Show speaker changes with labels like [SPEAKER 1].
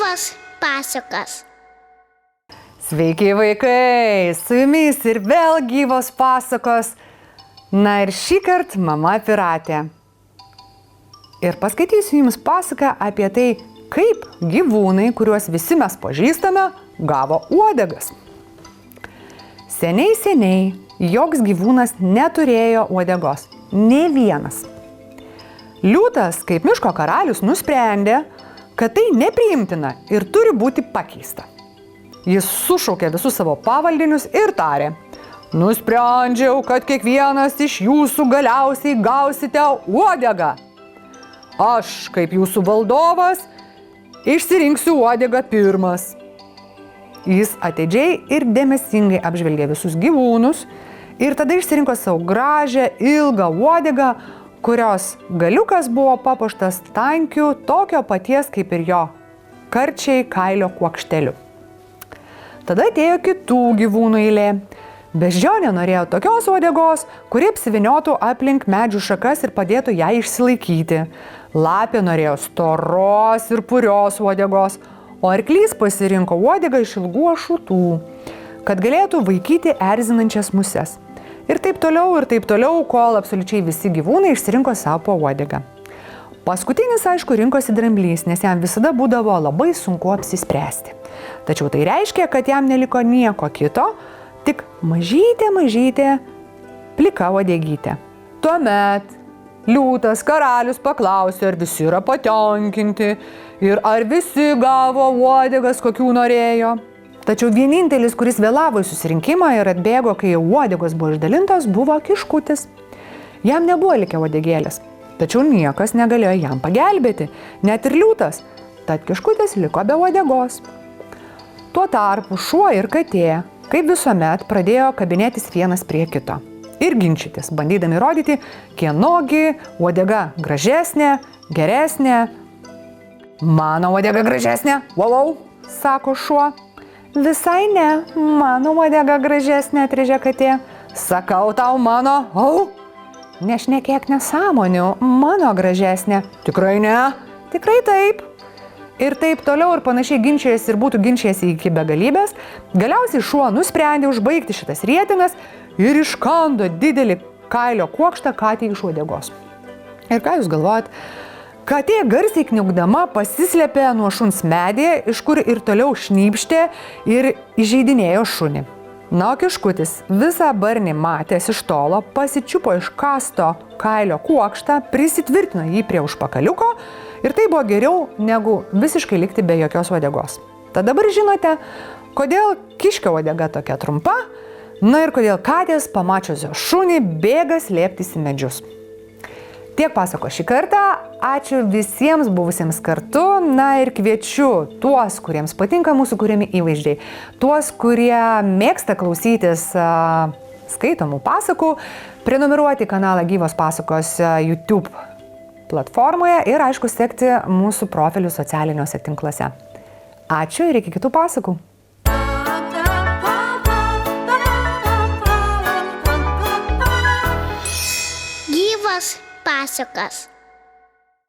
[SPEAKER 1] Gyvos pasakos.
[SPEAKER 2] Sveiki vaikai, su jumis ir vėl gyvos pasakos. Na ir šį kartą mama piratė. Ir paskaitysiu jums pasaką apie tai, kaip gyvūnai, kuriuos visi mes pažįstame, gavo uodegas. Seniai joks gyvūnas neturėjo uodegos. Nė vienas. Liūtas, kaip miško karalius, nusprendė, kad tai nepriimtina ir turi būti pakeista. Jis sušaukė visus savo pavaldinius ir tarė: "Nusprendžiau, kad kiekvienas iš jūsų galiausiai gausite uodegą. Aš, kaip jūsų valdovas, išsirinksiu uodegą pirmas." Jis atidžiai ir dėmesingai apžvelgė visus gyvūnus ir tada išsirinko savo gražią, ilgą uodegą, kurios galiukas buvo papuoštas tankiu, tokio paties kaip ir jo karčiai kailio kuokšteliu. Tada atėjo kitų gyvūnų eilė. Beždžionė norėjo tokios uodegos, kuri apsiviniotų aplink medžių šakas ir padėtų jai išsilaikyti. Lapė norėjo storos ir purios uodegos, o arklys pasirinko uodegą iš ilgų ašutų, kad galėtų vaikyti erzinančias muses. Ir taip toliau, kol absoliučiai visi gyvūnai išsirinko savo po uodegą. Paskutinis, aišku, rinkosi dramblys, nes jam visada būdavo labai sunku apsispręsti. Tačiau tai reiškia, kad jam neliko nieko kito, tik mažytė plika uodegytė. Tuomet liūtas karalius paklausė, ar visi yra patenkinti ir ar visi gavo uodegas, kokių norėjo. Tačiau vienintelis, kuris vėlavo į susirinkimą ir atbėgo, kai uodegos buvo išdalintos, buvo kiškutis. Jam nebuvo likę uodegėlės, tačiau niekas negalėjo jam pagelbėti, net ir liūtas, tad kiškutis liko be uodegos. Tuo tarpu šuo ir katė, kaip visuomet, pradėjo kabinėtis vienas prie kito ir ginčytis, bandydami rodyti, kienogi uodega gražesnė, geresnė. "Mano uodega gražesnė, wow, sako šuo. "Visai ne, mano uodega gražesnė", atrėžė katė. "Sakau tau mano, nešnekėk nesąmonių, mano gražesnė." "Tikrai ne?" "Tikrai taip." Ir taip toliau ir panašiai ginčijasi ir būtų ginčijasi iki begalybės. Galiausiai šuo nusprendė užbaigti šitas rietinas ir iškando didelį kailio kuokštą katei iš uodegos. Ir ką jūs galvojat? Katė garsiai kniaukdama pasislėpė nuo šuns medyje, iš kur ir toliau šnypštė ir įžeidinėjo šunį. Na, o kiškutis visą barnį matęs iš tolo, pasičiupo iš kasto kailio kuokštą, prisitvirtino jį prie užpakaliuko ir tai buvo geriau negu visiškai likti be jokios uodegos. Tad dabar žinote, kodėl kiškio uodega tokia trumpa, na ir kodėl katės pamačiusios šunį bėga slėptis į medžius. Tiek pasako šį kartą, ačiū visiems buvusiems kartu, na ir kviečiu tuos, kuriems patinka mūsų kuriami įvaizdžiai, tuos, kurie mėgsta klausytis skaitomų pasakų, prenumeruoti kanalą Gyvos pasakos YouTube platformoje ir, aišku, sekti mūsų profilių socialiniuose tinkluose. Ačiū ir iki kitų pasakų.
[SPEAKER 1] Gyvos pasakos.